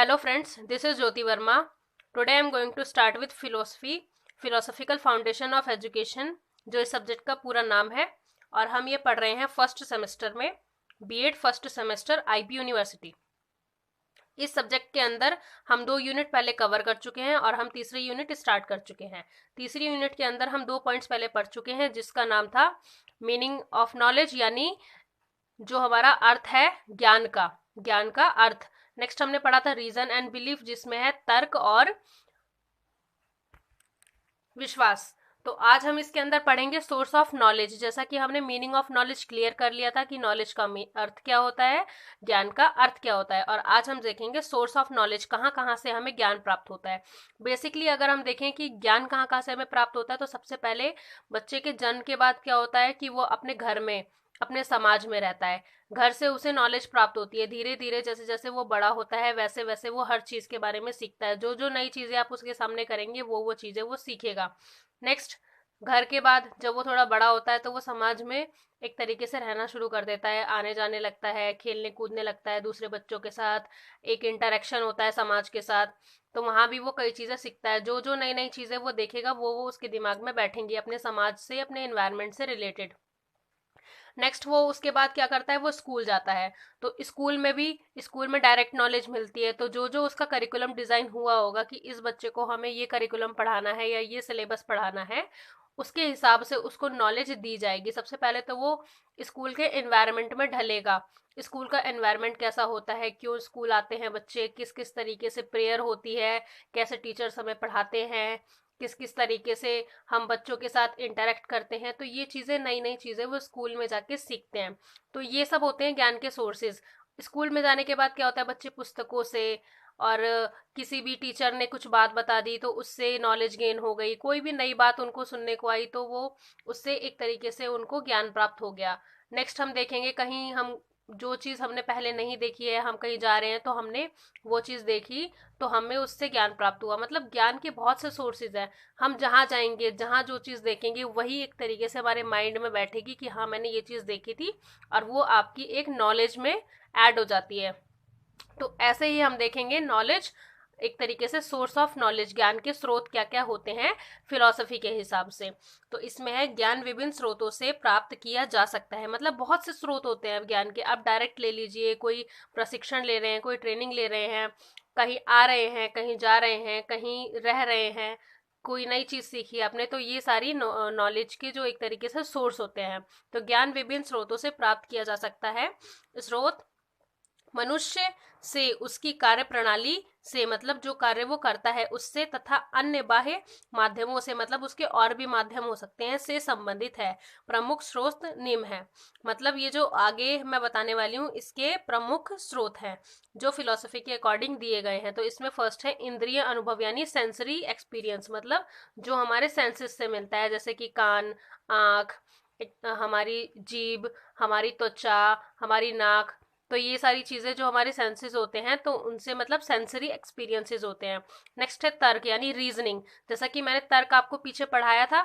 Hello friends, this is Jyoti Verma. Today I am going to start with philosophy, philosophical foundation of education, जो इस subject का पूरा नाम है और हम ये पढ़ रहे हैं फर्स्ट सेमेस्टर में, BEd first semester IP university. इस सब्जेक्ट के अंदर हम 2 यूनिट पहले कवर कर चुके हैं और हम तीसरी यूनिट स्टार्ट कर चुके हैं। तीसरी यूनिट के अंदर हम 2 पॉइंट्स पहले पढ़ चुके हैं जिसका नाम था मीनिंग ऑफ नॉलेज, यानी जो हमारा अर्थ है ज्ञान का अर्थ। नेक्स्ट हमने पढ़ा था रीजन एंड बिलीफ, जिसमें है तर्क और विश्वास। तो आज हम इसके अंदर पढ़ेंगे सोर्स ऑफ नॉलेज। जैसा कि हमने मीनिंग ऑफ नॉलेज क्लियर कर लिया था कि नॉलेज का अर्थ क्या होता है, ज्ञान का अर्थ क्या होता है, और आज हम देखेंगे सोर्स ऑफ नॉलेज, कहाँ कहाँ से हमें ज्ञान प्राप्त होता है। बेसिकली अगर हम देखें कि ज्ञान कहाँ कहाँ से हमें प्राप्त होता है, तो सबसे पहले बच्चे के जन्म के बाद क्या होता है कि वो अपने घर में, अपने समाज में रहता है। घर से उसे नॉलेज प्राप्त होती है। धीरे धीरे जैसे जैसे वो बड़ा होता है वैसे वैसे वो हर चीज के बारे में सीखता है। जो जो नई चीजें आप उसके सामने करेंगे वो चीजें वो सीखेगा। नेक्स्ट, घर के बाद जब वो थोड़ा बड़ा होता है तो वो समाज में एक तरीके से रहना शुरू कर देता है, आने जाने लगता है, खेलने कूदने लगता है दूसरे बच्चों के साथ, एक इंटरेक्शन होता है समाज के साथ। तो वहां भी वो कई चीजें सीखता है। जो जो नई नई चीजें वो देखेगा वो उसके दिमाग में बैठेंगी, अपने समाज से, अपने एनवायरनमेंट से रिलेटेड। नेक्स्ट वो उसके बाद क्या करता है, वो स्कूल जाता है। तो स्कूल में डायरेक्ट नॉलेज मिलती है। तो जो जो उसका करिकुलम डिजाइन हुआ होगा कि इस बच्चे को हमें ये करिकुलम पढ़ाना है या ये सिलेबस पढ़ाना है, उसके हिसाब से उसको नॉलेज दी जाएगी। सबसे पहले तो वो स्कूल के एनवायरनमेंट में ढलेगा। स्कूल का एनवायरनमेंट कैसा होता है, क्यों स्कूल आते हैं बच्चे, किस किस तरीके से प्रेयर होती है, कैसे टीचर्स हमें पढ़ाते हैं, किस किस तरीके से हम बच्चों के साथ इंटरेक्ट करते हैं। तो ये चीज़ें, नई नई चीज़ें वो स्कूल में जाके सीखते हैं। तो ये सब होते हैं ज्ञान के सोर्सेज। स्कूल में जाने के बाद क्या होता है, बच्चे पुस्तकों से और किसी भी टीचर ने कुछ बात बता दी तो उससे नॉलेज गेन हो गई। कोई भी नई बात उनको सुनने को आई तो वो उससे एक तरीके से उनको ज्ञान प्राप्त हो गया। नेक्स्ट हम देखेंगे, कहीं हम जो चीज़ हमने पहले नहीं देखी है, हम कहीं जा रहे हैं तो हमने वो चीज़ देखी तो हमें उससे ज्ञान प्राप्त हुआ। मतलब ज्ञान के बहुत से सोर्सेज हैं। हम जहाँ जाएंगे, जहाँ जो चीज़ देखेंगे वही एक तरीके से हमारे माइंड में बैठेगी कि हाँ मैंने ये चीज़ देखी थी, और वो आपकी एक नॉलेज में ऐड हो जाती है। तो ऐसे ही हम देखेंगे नॉलेज, एक तरीके से सोर्स ऑफ नॉलेज, ज्ञान के स्रोत क्या क्या होते हैं फिलॉसफी के हिसाब से। तो इसमें है ज्ञान विभिन्न स्रोतों से प्राप्त किया जा सकता है। मतलब बहुत से स्रोत होते हैं ज्ञान के। आप डायरेक्ट ले लीजिए, कोई प्रशिक्षण ले रहे हैं, कोई ट्रेनिंग ले रहे हैं, कहीं आ रहे हैं, कहीं जा रहे हैं, कहीं रह रहे हैं, कोई नई चीज सीखी आपने, तो ये सारी नॉलेज के जो एक तरीके से सोर्स होते हैं। तो ज्ञान विभिन्न स्रोतों से प्राप्त किया जा सकता है। स्रोत मनुष्य से, उसकी कार्य प्रणाली से, मतलब जो कार्य वो करता है उससे, तथा अन्य बाह्य माध्यमों से, मतलब उसके और भी माध्यम हो सकते हैं, से संबंधित है। प्रमुख स्रोत निम्न है। मतलब ये जो आगे मैं बताने वाली हूँ इसके प्रमुख स्रोत हैं जो फिलोसफी के अकॉर्डिंग दिए गए हैं। तो इसमें फर्स्ट है इंद्रिय अनुभव, यानी सेंसरी एक्सपीरियंस, मतलब जो हमारे सेंसेस से मिलता है, जैसे कि कान, आँख, हमारी जीभ, हमारी त्वचा, हमारी नाक। तो ये सारी चीजें जो हमारे सेंसेस होते हैं तो उनसे, मतलब सेंसरी एक्सपीरियंसेस होते हैं। नेक्स्ट है तर्क, यानी रीजनिंग। जैसा कि मैंने तर्क आपको पीछे पढ़ाया था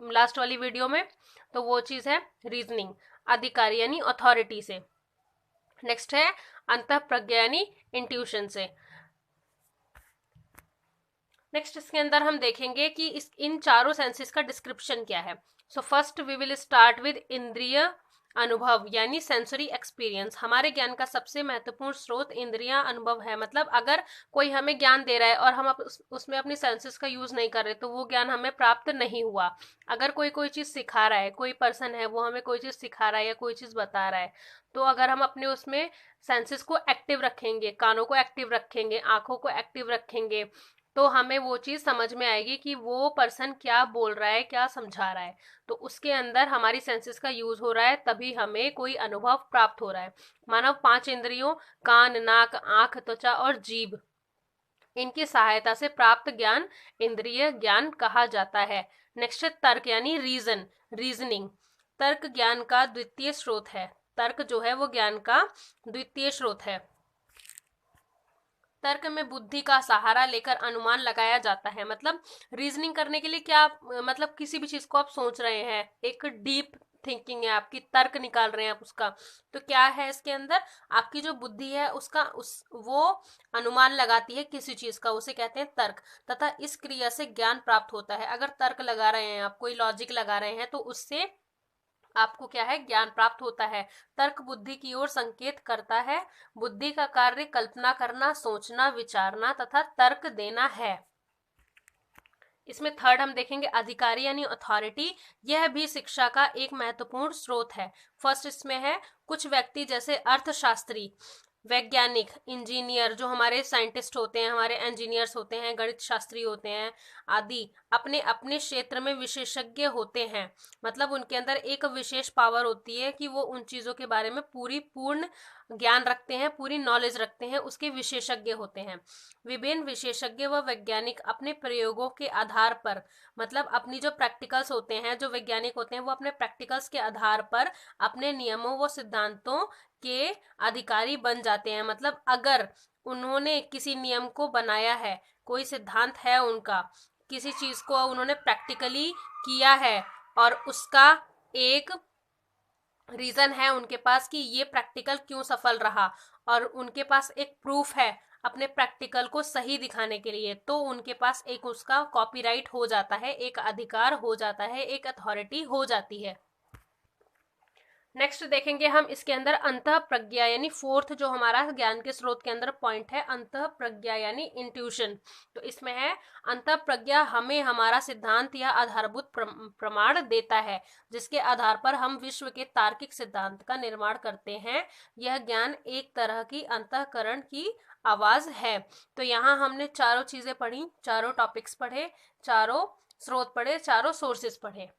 लास्ट वाली वीडियो में, तो वो चीज है रीजनिंग। अधिकारी यानी अथॉरिटी से। नेक्स्ट है अंतः प्रज्ञा यानी इंट्यूशन से। नेक्स्ट इसके अंदर हम देखेंगे कि इन चारों सेंसेस का डिस्क्रिप्शन क्या है। So first we will start with इंद्रिय अनुभव, यानी सेंसरी एक्सपीरियंस। हमारे ज्ञान का सबसे महत्वपूर्ण स्रोत इंद्रिया अनुभव है। मतलब अगर कोई हमें ज्ञान दे रहा है और हम उसमें अपनी सेंसेस का यूज नहीं कर रहे तो वो ज्ञान हमें प्राप्त नहीं हुआ। अगर कोई कोई चीज सिखा रहा है, कोई पर्सन है वो हमें कोई चीज सिखा रहा है या कोई चीज बता रहा है, तो अगर हम अपने उसमें सेंसेस को एक्टिव रखेंगे, कानों को एक्टिव रखेंगे, आंखों को एक्टिव रखेंगे, तो हमें वो चीज समझ में आएगी कि वो पर्सन क्या बोल रहा है, क्या समझा रहा है। तो उसके अंदर हमारी सेंसेस का यूज हो रहा है, तभी हमें कोई अनुभव प्राप्त हो रहा है। मानव 5 इंद्रियों, कान, नाक, आंख, त्वचा और जीभ, इनकी सहायता से प्राप्त ज्ञान इंद्रिय ज्ञान कहा जाता है। नेक्स्ट है तर्क, यानी रीजनिंग। तर्क ज्ञान का द्वितीय स्रोत है। तर्क जो है वो ज्ञान का द्वितीय स्रोत है। तर्क में बुद्धि का सहारा लेकर अनुमान लगाया जाता है। मतलब रीजनिंग करने के लिए क्या मतलब किसी भी चीज को आप सोच रहे हैं, एक डीप थिंकिंग है, आपकी तर्क निकाल रहे हैं आप उसका, तो क्या है इसके अंदर, आपकी जो बुद्धि है उसका वो अनुमान लगाती है किसी चीज का, उसे कहते हैं तर्क। तथा इस क्रिया से ज्ञान प्राप्त होता है। अगर तर्क लगा रहे हैं आप, कोई लॉजिक लगा रहे हैं, तो उससे आपको क्या है, ज्ञान प्राप्त होता है। तर्क बुद्धि की ओर संकेत करता है। बुद्धि का कार्य कल्पना करना, सोचना, विचारना तथा तर्क देना है। इसमें थर्ड हम देखेंगे अधिकारी यानी अथॉरिटी। यह भी शिक्षा का एक महत्वपूर्ण स्रोत है। फर्स्ट इसमें है, कुछ व्यक्ति जैसे अर्थशास्त्री, वैज्ञानिक, इंजीनियर, जो हमारे साइंटिस्ट होते हैं, हमारे इंजीनियर्स होते हैं, गणित शास्त्री होते हैं आदि, अपने अपने क्षेत्र में विशेषज्ञ होते हैं। मतलब उनके अंदर एक विशेष पावर होती है कि वो उन चीजों के बारे में पूर्ण ज्ञान रखते हैं, पूरी नॉलेज रखते हैं, उसके विशेषज्ञ होते हैं। विभिन्न विशेषज्ञ व वैज्ञानिक अपने प्रयोगों के आधार पर, मतलब अपनी जो प्रैक्टिकल्स होते हैं, जो वैज्ञानिक होते हैं वो अपने प्रैक्टिकल्स के आधार पर अपने नियमों व सिद्धांतों के अधिकारी बन जाते हैं। मतलब अगर उन्होंने किसी नियम को बनाया है, कोई सिद्धांत है उनका, किसी चीज को उन्होंने प्रैक्टिकली किया है और उसका एक रीजन है उनके पास कि ये प्रैक्टिकल क्यों सफल रहा, और उनके पास एक प्रूफ है अपने प्रैक्टिकल को सही दिखाने के लिए, तो उनके पास एक उसका कॉपीराइट हो जाता है, एक अधिकार हो जाता है, एक अथॉरिटी हो जाती है। नेक्स्ट देखेंगे हम इसके अंदर अंतः प्रज्ञा यानी फोर्थ जो हमारा ज्ञान के स्रोत के अंदर पॉइंट है, अंतः प्रज्ञा यानी इंट्यूशन। तो इसमें है, अंतः प्रज्ञा हमें हमारा सिद्धांत या आधारभूत प्रमाण देता है, जिसके आधार पर हम विश्व के तार्किक सिद्धांत का निर्माण करते हैं। यह ज्ञान एक तरह की अंतःकरण की आवाज है। तो यहाँ हमने चारों चीजें पढ़ी, चारों टॉपिक्स पढ़े, चारों स्रोत पढ़े, चारों सोर्सेस पढ़े।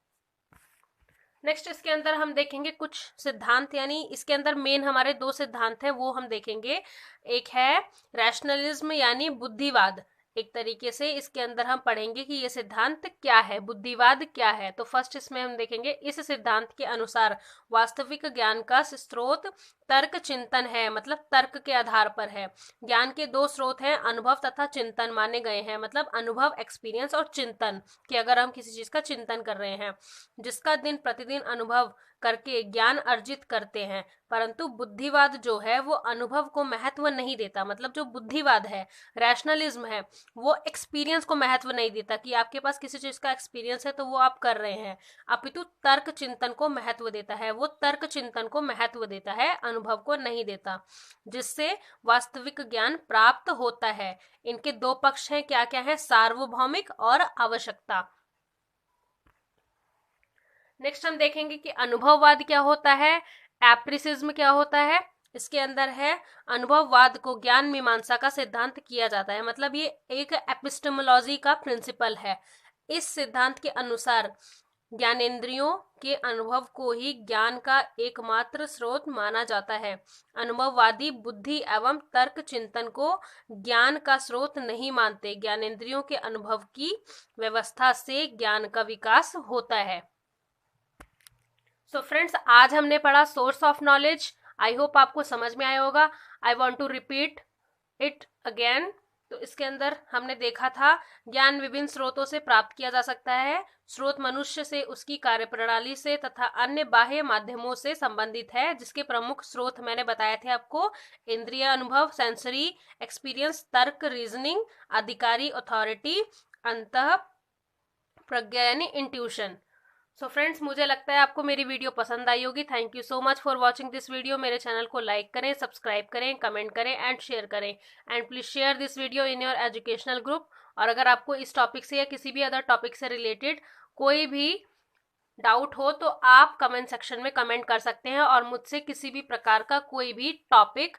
नेक्स्ट इसके अंदर हम देखेंगे कुछ सिद्धांत, यानी इसके अंदर मेन हमारे दो सिद्धांत हैं वो हम देखेंगे। एक है रैशनलिज्म यानी बुद्धिवाद। एक तरीके से इसके अंदर हम पढ़ेंगे कि ये सिद्धांत क्या है, बुद्धिवाद क्या है। तो फर्स्ट इसमें हम देखेंगे, इस सिद्धांत के अनुसार वास्तविक ज्ञान का स्रोत तर्क चिंतन है, मतलब तर्क के आधार पर है। ज्ञान के दो स्रोत हैं, अनुभव तथा चिंतन माने गए हैं। मतलब अनुभव, एक्सपीरियंस, और चिंतन, कि अगर हम किसी चीज का चिंतन कर रहे हैं, जिसका दिन प्रतिदिन अनुभव करके ज्ञान अर्जित करते हैं। परंतु बुद्धिवाद जो है वो अनुभव को महत्व नहीं देता। मतलब जो बुद्धिवाद है, रैशनलिज्म है, वो एक्सपीरियंस को महत्व नहीं देता कि आपके पास किसी चीज का एक्सपीरियंस है तो वो आप कर रहे हैं, अपितु तर्क चिंतन को महत्व देता है। वो तर्क चिंतन को महत्व देता है, अनुभव को नहीं देता, जिससे वास्तविक ज्ञान प्राप्त होता है। इनके दो पक्ष हैं, क्या क्या है, सार्वभौमिक और आवश्यकता। नेक्स्ट हम देखेंगे कि अनुभववाद क्या होता है, एप्रिसिज्म क्या होता है। इसके अंदर है, अनुभववाद को ज्ञान मीमांसा का सिद्धांत किया जाता है। मतलब ये एक एपिस्टेमोलॉजी का प्रिंसिपल है। इस सिद्धांत के अनुसार ज्ञानेंद्रियों के अनुभव को ही ज्ञान का एकमात्र स्रोत माना जाता है। अनुभववादी बुद्धि एवं तर्क चिंतन को ज्ञान का स्रोत नहीं मानते। ज्ञानेंद्रियों के अनुभव की व्यवस्था से ज्ञान का विकास होता है। सो फ्रेंड्स, आज हमने पढ़ा source of knowledge. I hope आपको समझ में आया होगा। I want to repeat it again. तो इसके अंदर हमने देखा था, ज्ञान विभिन्न स्रोतों से प्राप्त किया जा सकता है। स्रोत मनुष्य से, उसकी कार्यप्रणाली से तथा अन्य बाह्य माध्यमों से संबंधित है, जिसके प्रमुख स्रोत मैंने बताए थे आपको, इंद्रिय अनुभव, सेंसरी एक्सपीरियंस, तर्क, रीजनिंग, अधिकारी अथॉरिटी, अंतः प्रज्ञा यानी इंट्यूशन। सो फ्रेंड्स, मुझे लगता है आपको मेरी वीडियो पसंद आई होगी। Thank you so much for watching this video. मेरे चैनल को लाइक करें, सब्सक्राइब करें, कमेंट करें एंड शेयर करें। And please share this video in your educational group. और अगर आपको इस टॉपिक से या किसी भी अदर टॉपिक से रिलेटेड कोई भी डाउट हो तो आप कमेंट सेक्शन में कमेंट कर सकते हैं और मुझसे किसी भी प्रकार का कोई भी टॉपिक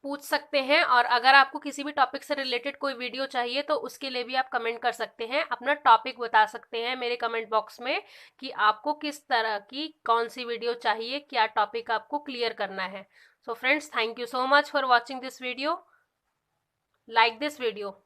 पूछ सकते हैं। और अगर आपको किसी भी टॉपिक से रिलेटेड कोई वीडियो चाहिए तो उसके लिए भी आप कमेंट कर सकते हैं, अपना टॉपिक बता सकते हैं मेरे कमेंट बॉक्स में कि आपको किस तरह की कौन सी वीडियो चाहिए, क्या टॉपिक आपको क्लियर करना है। So friends, thank you so much for watching this video. Like this video.